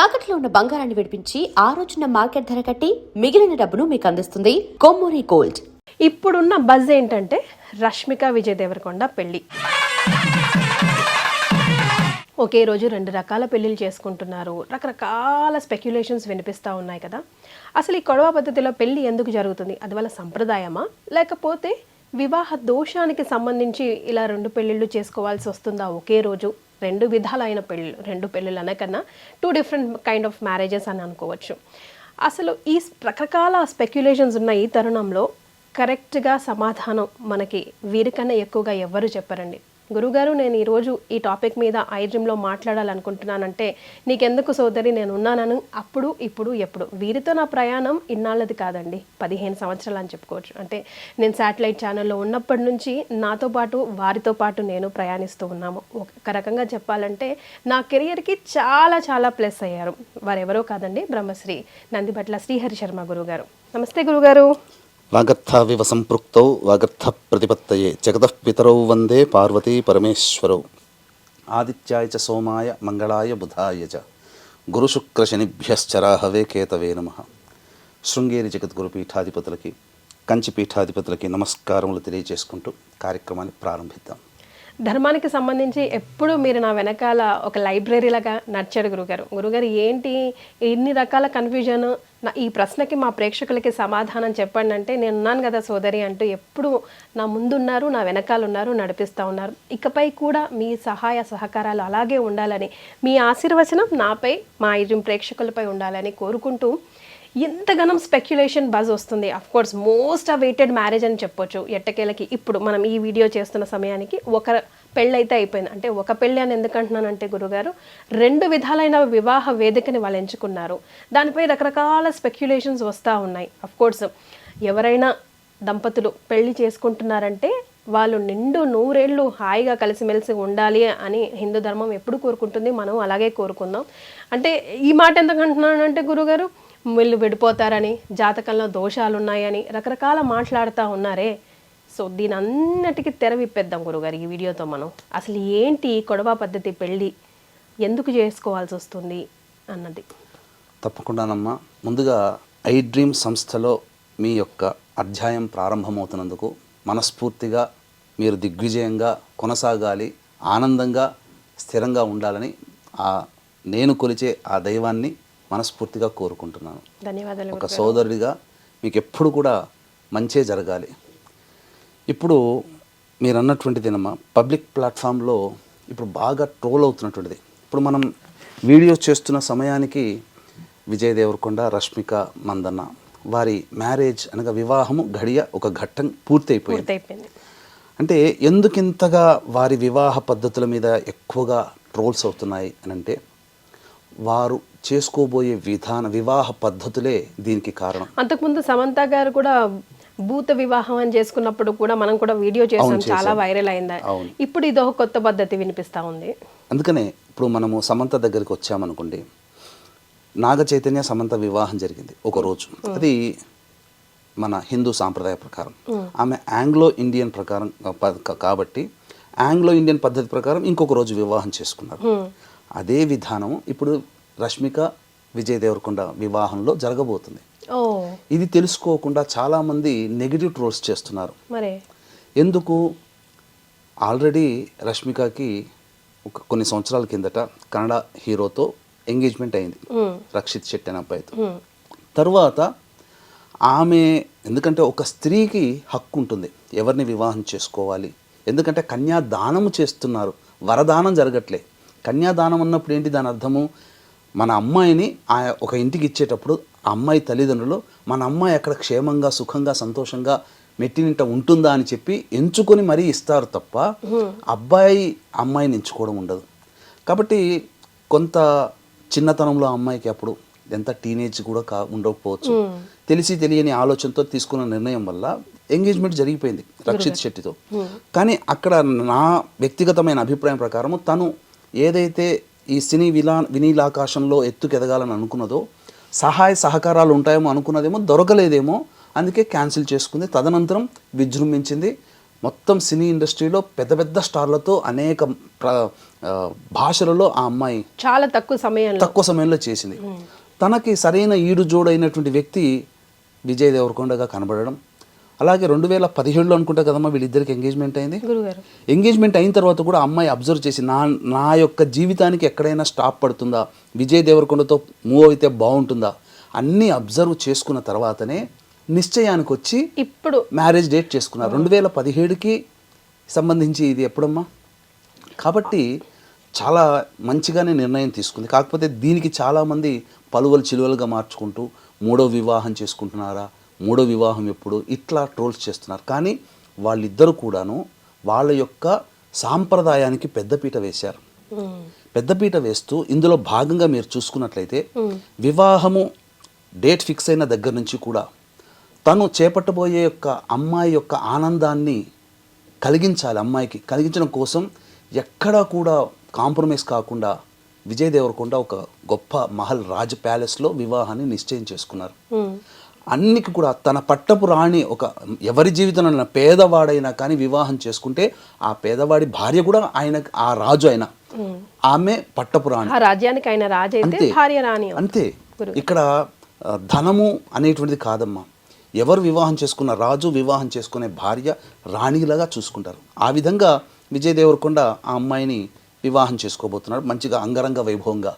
తాకట్లో ఉన్న బంగారాన్ని విడిపించి ఆ రోజున మార్కెట్ ధర కట్టి మిగిలిన డబ్బును మీకు అందిస్తుంది కొమ్మూరి గోల్డ్. ఇప్పుడున్న బజ్ ఏంటంటే రష్మిక విజయ్ దేవరకొండ పెళ్లి. ఒకే రోజు 2 రకాల పెళ్లిళ్ళు చేసుకుంటున్నారు. రకరకాల స్పెక్యులేషన్స్ వినిపిస్తూ ఉన్నాయి కదా. అసలు ఈ కొడవ పద్ధతిలో పెళ్లి ఎందుకు జరుగుతుంది? అది వాళ్ళ సంప్రదాయమా, లేకపోతే వివాహ దోషానికి సంబంధించి ఇలా 2 పెళ్లిళ్ళు చేసుకోవాల్సి వస్తుందా ఒకే రోజు? 2 విధాలైన పెళ్ళిళ్ళు, 2 పెళ్ళిళ్ళు అనకన్నా 2 డిఫరెంట్ కైండ్ ఆఫ్ మ్యారేజెస్ అని అనుకోవచ్చు. అసలు ఈ రకరకాల స్పెక్యులేషన్స్ ఉన్న ఈ తరుణంలో కరెక్ట్గా సమాధానం మనకి వీరికన్నా ఎక్కువగా ఎవ్వరు చెప్పరండి. గురుగారు, నేను ఈరోజు ఈ టాపిక్ మీద ఐడ్రీమ్లో మాట్లాడాలనుకుంటున్నానంటే నీకెందుకు సోదరి, నేను ఉన్నానని అప్పుడు ఇప్పుడు ఎప్పుడు. వీరితో నా ప్రయాణం ఇన్నాళ్ళది కాదండి, 15 సంవత్సరాలు అని చెప్పుకోవచ్చు. అంటే నేను శాటిలైట్ ఛానల్లో ఉన్నప్పటి నుంచి నాతో పాటు వారితో పాటు నేను ప్రయాణిస్తూ ఉన్నాము. ఒక రకంగా చెప్పాలంటే నా కెరియర్కి చాలా చాలా ప్లస్ అయ్యారు. వారెవరో కాదండి, బ్రహ్మశ్రీ నందిబట్ల శ్రీహరి శర్మ గురుగారు. నమస్తే గురుగారు. వాగర్థావివ సంపృక్తౌ వాగర్థ ప్రతిపత్తయే జగతః పితరౌ వందే పార్వతీ పరమేశ్వరౌ. ఆదిత్యాయ చ సోమాయ మంగళాయ బుధాయ చ గురుశుక్రశనిభ్యశ్చరాహవే కేతవే నమః. శృంగేరి జగద్గురు పీఠాధిపతులకి, కంచి పీఠాధిపతులకి నమస్కారములు తెలియజేసుకుంటూ కార్యక్రమాన్ని ప్రారంభిద్దాం. ధర్మానికి సంబంధించి ఎప్పుడు మీరు నా వెనకాల ఒక లైబ్రరీలాగా నడిచారు గురుగారు. ఏంటి ఇన్ని రకాల కన్ఫ్యూజన్? ఈ ప్రశ్నకి మా ప్రేక్షకులకి సమాధానం చెప్పండి అంటే నేను ఉన్నాను కదా సోదరి అంటూ ఎప్పుడు నా ముందున్నారు, నా వెనకాల ఉన్నారు, నడిపిస్తూ ఉన్నారు. ఇకపై కూడా మీ సహాయ సహకారాలు అలాగే ఉండాలని, మీ ఆశీర్వచనం నాపై, మా ఐడ్రీమ్ ప్రేక్షకులపై ఉండాలని కోరుకుంటూ, ఎంతగానం స్పెక్యులేషన్ బజ్ వస్తుంది. అఫ్కోర్స్ మోస్ట్ అవైటెడ్ మ్యారేజ్ అని చెప్పొచ్చు ఎట్టకేలకి. ఇప్పుడు మనం ఈ వీడియో చేస్తున్న సమయానికి ఒక పెళ్ళి అయితే అయిపోయింది. అంటే ఒక పెళ్ళి అని ఎందుకంటున్నానంటే గురుగారు, 2 విధాలైన వివాహ వేదికని వాళ్ళు ఎంచుకున్నారు. దానిపై రకరకాల స్పెక్యులేషన్స్ వస్తూ ఉన్నాయి. అఫ్కోర్స్ ఎవరైనా దంపతులు పెళ్లి చేసుకుంటున్నారంటే వాళ్ళు నిండు 100 ఏళ్ళు హాయిగా కలిసిమెలిసి ఉండాలి అని హిందూ ధర్మం ఎప్పుడు కోరుకుంటుంది. మనం అలాగే కోరుకుందాం. అంటే ఈ మాట ఎందుకు అంటున్నానంటే గురుగారు, వీళ్ళు విడిపోతారని, జాతకంలో దోషాలు ఉన్నాయని రకరకాల మాట్లాడుతూ ఉన్నారే. సో దీని అన్నిటికీ తెర విప్పేద్దాం గురుగారు ఈ వీడియోతో. మనం అసలు ఏంటి కొడవ పద్ధతి పెళ్ళి, ఎందుకు చేసుకోవాల్సి వస్తుంది అన్నది. తప్పకుండానమ్మా. ముందుగా ఐడ్రీమ్ సంస్థలో మీ యొక్క అధ్యాయం ప్రారంభమవుతున్నందుకు మనస్ఫూర్తిగా మీరు దిగ్విజయంగా కొనసాగాలి, ఆనందంగా స్థిరంగా ఉండాలని నేను కొలిచే ఆ దైవాన్ని మనస్ఫూర్తిగా కోరుకుంటున్నాను. ధన్యవాదాలు. ఒక సోదరుడిగా మీకు ఎప్పుడు కూడా మంచే జరగాలి. ఇప్పుడు మీరు అన్నటువంటిదేనమ్మా, పబ్లిక్ ప్లాట్ఫామ్లో ఇప్పుడు బాగా ట్రోల్ అవుతున్నటువంటిది. ఇప్పుడు మనం వీడియో చేస్తున్న సమయానికి విజయ్ దేవరకొండ, రష్మిక మందన్న వారి మ్యారేజ్ అనగా వివాహము గడియ ఒక ఘట్టం పూర్తయిపోయింది. అంటే ఎందుకింతగా వారి వివాహ పద్ధతుల మీద ఎక్కువగా ట్రోల్స్ అవుతున్నాయి అని అంటే, వారు చేసుకోబోయే వివాహ పద్ధతులే దీనికి కారణం. అంతకుముందు సమంత గారు కూడా భూత వివాహం అని చేసుకున్నప్పుడు కూడా మనం కూడా వీడియో చేసాం, చాలా వైరల్ అయింది. ఇప్పుడు ఇది ఒక కొత్త పద్ధతి వినిపిస్తూ ఉంది. అందుకనే ఇప్పుడు మనము సమంత దగ్గరికి వచ్చామనుకోండి, నాగ చైతన్య సమంత వివాహం జరిగింది ఒక రోజు. అది మన హిందూ సాంప్రదాయ ప్రకారం. ఆమె ఆంగ్లో ఇండియన్ ప్రకారం కాబట్టి ఆంగ్లో ఇండియన్ పద్ధతి ప్రకారం ఇంకొక రోజు వివాహం చేసుకున్నారు. అదే విధానం ఇప్పుడు రష్మిక విజయ్ దేవరకొండ వివాహంలో జరగబోతుంది. ఇది తెలుసుకోకుండా చాలామంది నెగిటివ్ ట్రోల్స్ చేస్తున్నారు. ఎందుకు? ఆల్రెడీ రష్మికకి కొన్ని సంవత్సరాల కిందట కన్నడ హీరోతో ఎంగేజ్మెంట్ అయింది, రక్షిత్ శెట్టి అనే అబ్బాయితో. తర్వాత ఆమె, ఎందుకంటే ఒక స్త్రీకి హక్కు ఉంటుంది ఎవరిని వివాహం చేసుకోవాలి. ఎందుకంటే కన్యాదానము చేస్తున్నారు, వరదానం జరగట్లే. కన్యాదానం అన్నప్పుడు ఏంటి దాని అర్థము? మన అమ్మాయిని ఒక ఇంటికి ఇచ్చేటప్పుడు అమ్మాయి తల్లిదండ్రులు మన అమ్మాయి అక్కడ క్షేమంగా, సుఖంగా, సంతోషంగా మెట్టినింట ఉంటుందా అని చెప్పి ఎంచుకొని మరీ ఇస్తారు తప్ప అబ్బాయి అమ్మాయిని ఎంచుకోవడం ఉండదు. కాబట్టి కొంత చిన్నతనంలో అమ్మాయికి అప్పుడు ఎంత టీనేజ్ కూడా ఉండకపోవచ్చు, తెలిసి తెలియని ఆలోచనతో తీసుకున్న నిర్ణయం వల్ల ఎంగేజ్మెంట్ జరిగిపోయింది రక్షిత్ శెట్టితో. కానీ అక్కడ నా వ్యక్తిగతమైన అభిప్రాయం ప్రకారం తను ఏదైతే ఈ సినీ వినీలాకాశంలో ఎత్తుకెదగాలని అనుకున్నదో, సహాయ సహకారాలు ఉంటాయేమో అనుకున్నదేమో, దొరకలేదేమో, అందుకే క్యాన్సిల్ చేసుకుంది. తదనంతరం విజృంభించింది, మొత్తం సినీ ఇండస్ట్రీలో పెద్ద పెద్ద స్టార్లతో అనేక భాషలలో ఆ అమ్మాయి చాలా తక్కువ సమయంలో చేసింది. తనకి సరైన ఈడు జోడైనటువంటి వ్యక్తి విజయ్ దేవరకొండగా కనబడడం. అలాగే 2017లో అనుకుంటా కదమ్మా వీళ్ళిద్దరికి ఎంగేజ్మెంట్ అయింది. గురుగారు ఎంగేజ్మెంట్ అయిన తర్వాత కూడా అమ్మాయి అబ్జర్వ్ చేసి నా యొక్క జీవితానికి ఎక్కడైనా స్టాప్ పడుతుందా, విజయ్ దేవరకొండతో మూవ్ అయితే బాగుంటుందా అన్నీ అబ్జర్వ్ చేసుకున్న తర్వాతనే నిశ్చయానికి వచ్చి ఇప్పుడు మ్యారేజ్ డేట్ చేసుకున్నారు. 2017కి సంబంధించి ఇది ఎప్పుడమ్మా, కాబట్టి చాలా మంచిగానే నిర్ణయం తీసుకుంది. కాకపోతే దీనికి చాలామంది పలువలు చిలువలుగా మార్చుకుంటూ మూడో వివాహం చేసుకుంటున్నారా, మూడో వివాహం ఎప్పుడు, ఇట్లా ట్రోల్స్ చేస్తున్నారు. కానీ వాళ్ళిద్దరూ కూడాను వాళ్ళ యొక్క సాంప్రదాయానికి పెద్దపీట వేశారు. పెద్దపీట వేస్తూ ఇందులో భాగంగా మీరు చూసుకున్నట్లయితే వివాహము డేట్ ఫిక్స్ అయిన దగ్గర నుంచి కూడా తను చేపట్టబోయే యొక్క అమ్మాయి యొక్క ఆనందాన్ని కలిగించాలి, అమ్మాయికి కలిగించడం కోసం ఎక్కడా కూడా కాంప్రమైజ్ కాకుండా విజయ్ దేవరకొండ ఒక గొప్ప మహల్ రాజ్ ప్యాలెస్లో వివాహాన్ని నిశ్చయం చేసుకున్నారు. అన్నికి కూడా తన పట్టపు రాణి, ఒక ఎవరి జీవితంలో పేదవాడైనా కానీ వివాహం చేసుకుంటే ఆ పేదవాడి భార్య కూడా ఆయన ఆ రాజు అయినా ఆమె పట్టపు రాణి, ఆ రాజ్యానికి ఆయన రాజు అయితే భార్య రాణి అంతే. ఇక్కడ ధనము అనేటువంటిది కాదమ్మా, ఎవరు వివాహం చేసుకున్న రాజు వివాహం చేసుకునే భార్య రాణిలాగా చూసుకుంటారు. ఆ విధంగా విజయ్ దేవరకొండ ఆ అమ్మాయిని వివాహం చేసుకోబోతున్నాడు మంచిగా అంగరంగ వైభవంగా.